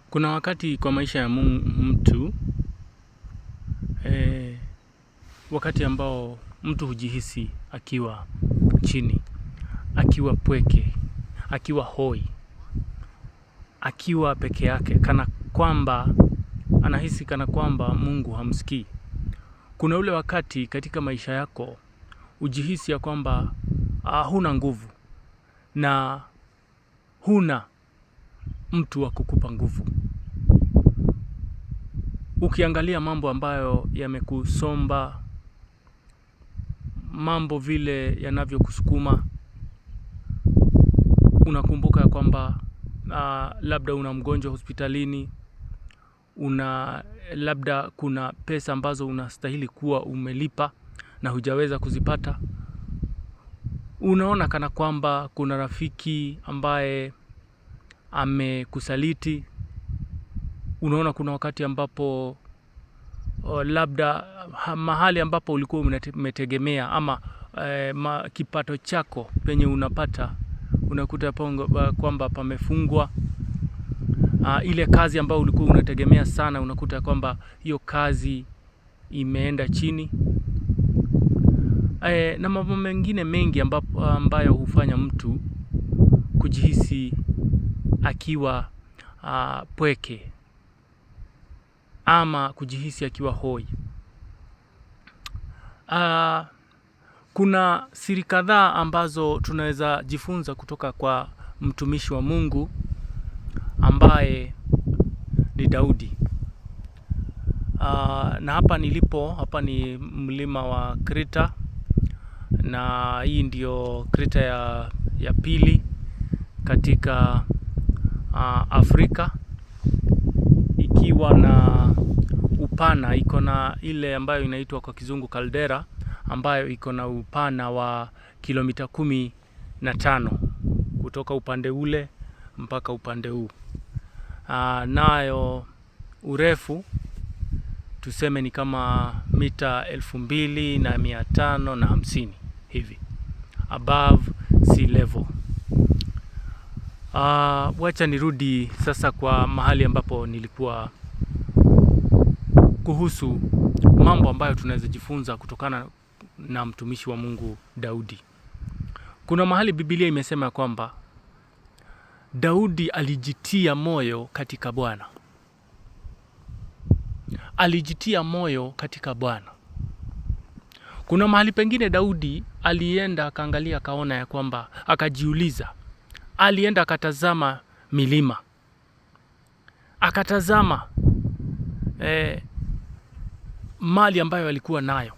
Kuna wakati kwa maisha ya mtu, wakati ambao mtu hujihisi akiwa chini, akiwa pweke, akiwa hoi, akiwa peke yake, kana kwamba, anahisi kana kwamba Mungu hamsikii. Kuna ule wakati katika maisha yako, ujihisi ya kwamba huna nguvu na huna mtu wa kukupa nguvu. Ukiangalia mambo ambayo yamekusomba, mambo vile yanavyo kusukuma, unakumbuka ya kwamba labda una mgonjwa hospitalini, labda kuna pesa ambazo unastahili kuwa umelipa na hujaweza kuzipata. Unaona kana kwamba kuna rafiki ambaye amekusaliti. Unaona kuna wakati ambapo labda mahali ambapo ulikuwa umetegemea ama kipato chako penye unapata, unakuta kwamba pamefungwa. Ile kazi ambayo ulikuwa unategemea sana, unakuta kwamba hiyo kazi imeenda chini. Na mambo mengine mengi ambayo hufanya mtu kujihisi akiwa pweke ama kujihisi akiwa hoi. Kuna siri kadhaa ambazo tunaweza jifunza kutoka kwa mtumishi wa Mungu ambaye ni Daudi. Na hapa nilipo, hapa ni mlima wa Krita, na hii ndio Krita ya pili katika Afrika, ikiwa na upana, iko na ile ambayo inaitwa kwa kizungu caldera, ambayo iko na upana wa kilomita 15 kutoka upande ule mpaka upande huu. Nayo urefu tuseme ni kama mita 2550 hivi, above sea level. Wacha nirudi sasa kwa mahali ambapo nilikuwa, kuhusu mambo ambayo tunaweza jifunza kutokana na mtumishi wa Mungu Daudi. Kuna mahali Biblia imesema kwamba Daudi alijitia moyo katika Bwana. Alijitia moyo katika Bwana. Kuna mahali pengine Daudi alienda akaangalia, akaona ya kwamba, akajiuliza, alienda akatazama milima, akatazama mali ambayo alikuwa nayo,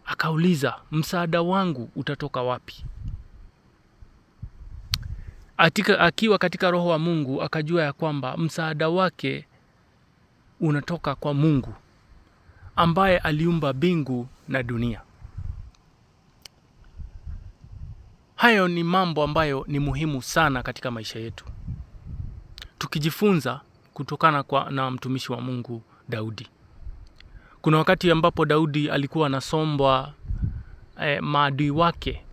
akauliza, msaada wangu utatoka wapi? Akiwa katika roho wa Mungu akajua ya kwamba msaada wake unatoka kwa Mungu ambaye aliumba mbingu na dunia. Hayo ni mambo ambayo ni muhimu sana katika maisha yetu, tukijifunza kutokana na mtumishi wa Mungu Daudi. Kuna wakati ambapo Daudi alikuwa anasombwa maadui wake.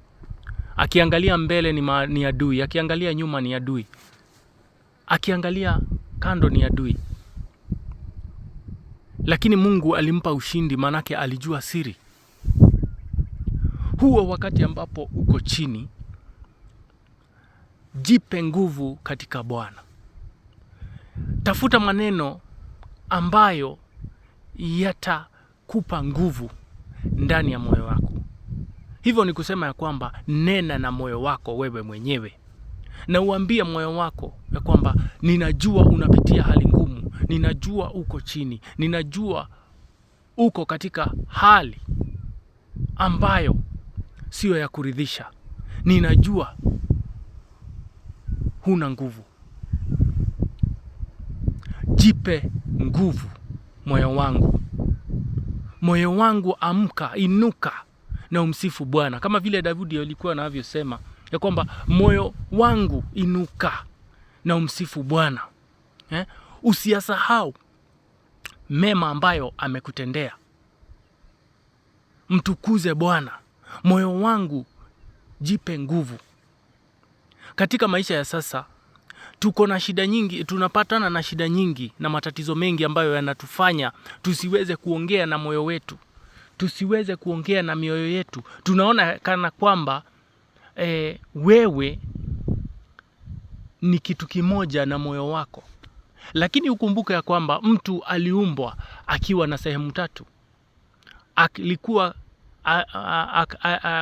Akiangalia mbele ni adui, akiangalia nyuma ni adui, akiangalia kando ni adui. Lakini Mungu alimpa ushindi, manake alijua siri. Huo wakati ambapo uko chini, jipe nguvu katika Bwana. Tafuta maneno ambayo yatakupa nguvu ndani ya moyo wako. Hivyo ni kusema ya kwamba nena na moyo wako wewe mwenyewe, na uambie moyo wako ya kwamba ninajua unapitia hali ngumu, ninajua uko chini, ninajua uko katika hali ambayo sio ya kuridhisha, ninajua huna nguvu. Jipe nguvu moyo wangu. Moyo wangu amka, inuka na umsifu Bwana. Kama vile Daudi alikuwa anavyosema ya kwamba moyo wangu inuka na umsifu Bwana. Usiyasahau mema ambayo amekutendea. Mtukuze Bwana. Moyo wangu jipe nguvu. Katika maisha ya sasa tuko na shida nyingi, tunapatana na shida nyingi na matatizo mengi ambayo yanatufanya tusiweze kuongea na moyo wetu, tusiweze kuongea na mioyo yetu. Tunaona kana kwamba wewe ni kitu kimoja na moyo wako, lakini ukumbuke ya kwamba mtu aliumbwa akiwa na sehemu tatu. Alikuwa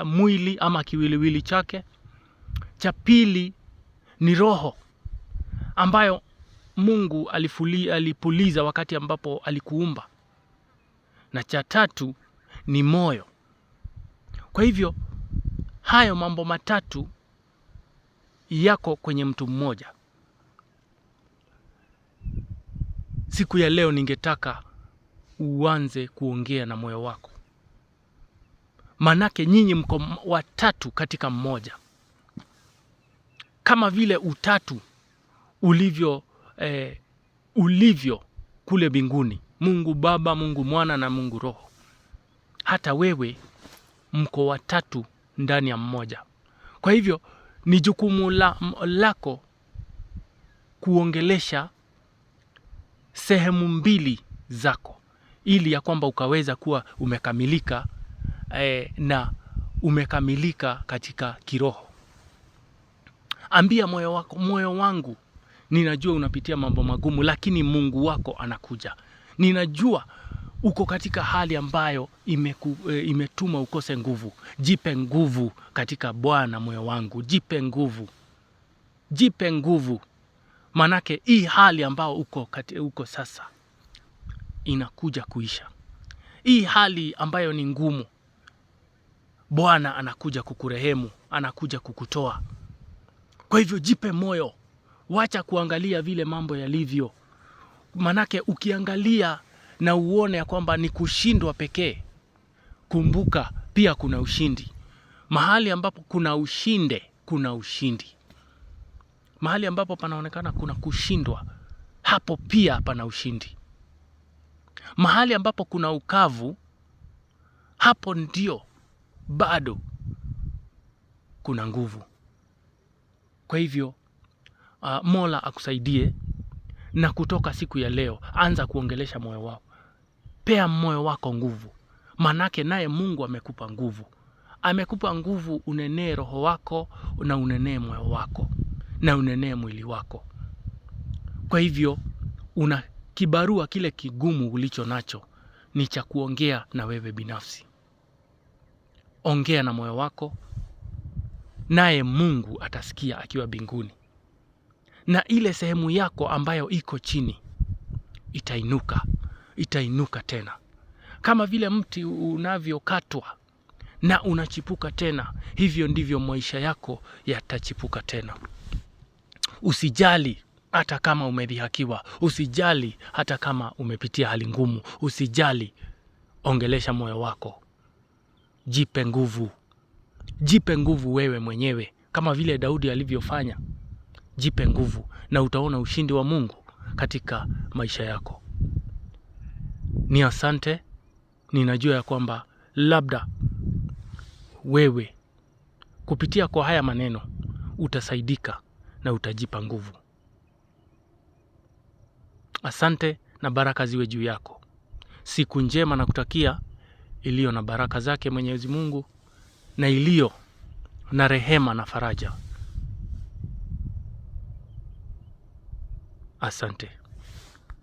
mwili ama kiwiliwili chake, cha pili ni roho ambayo Mungu alipuliza wakati ambapo alikuumba, na cha tatu ni moyo. Kwa hivyo hayo mambo matatu yako kwenye mtu mmoja. Siku ya leo ningetaka uanze kuongea na moyo wako, manake nyinyi mko watatu katika mmoja. Kama vile utatu ulivyo kule mbinguni, Mungu Baba, Mungu Mwana na Mungu Roho, hata wewe mko watatu ndani ya mmoja. Kwa hivyo ni jukumu lako kuongelesha sehemu mbili zako, ili ya kwamba ukaweza kuwa umekamilika na umekamilika katika kiroho. Ambia moyo wako, moyo wangu, ninajua unapitia mambo magumu, lakini Mungu wako anakuja. Ninajua uko katika hali ambayo imetuma ukose nguvu. Jipe nguvu katika Bwana moyo wangu. Jipe nguvu. Jipe nguvu. Manake hii hali ambayo uko sasa inakuja kuisha. Hii hali ambayo ni ngumu, Bwana anakuja kukurehemu, anakuja kukutoa. Kwa hivyo jipe moyo. Wacha kuangalia vile mambo yalivyo. Manake ukiangalia na uone ya kwamba ni kushindwa pekee, kumbuka pia kuna ushindi. Mahali ambapo kuna ushinde, kuna ushindi. Mahali ambapo panaonekana kuna kushindwa, hapo pia pana ushindi. Mahali ambapo kuna ukavu, hapo ndio bado kuna nguvu. Kwa hivyo Mola akusaidie, na kutoka siku ya leo anza kuongelesha moyo wako. Pea moyo wako nguvu, manake naye Mungu amekupa nguvu. Amekupa nguvu unenee roho wako, na unenee moyo wako, na unenee mwili wako. Kwa hivyo una kibarua kile kigumu ulicho nacho ni cha kuongea na wewe binafsi. Ongea na moyo wako, naye Mungu atasikia akiwa mbinguni. Na ile sehemu yako ambayo iko chini itainuka tena. Kama vile mti unavyokatwa na unachipuka tena, hivyo ndivyo maisha yako yatachipuka tena. Usijali hata kama umedhihakiwa, usijali hata kama umepitia hali ngumu, usijali. Ongelesha moyo wako. Jipe nguvu. Jipe nguvu wewe mwenyewe, kama vile Daudi alivyofanya. Jipe nguvu na utaona ushindi wa Mungu katika maisha yako. Ni asante. Ninajua ya kwamba labda wewe kupitia kwa haya maneno utasaidika na utajipa nguvu. Asante na baraka ziwe juu yako. Siku njema na kutakia iliyo na baraka zake Mwenyezi Mungu, na iliyo na rehema na faraja. Asante.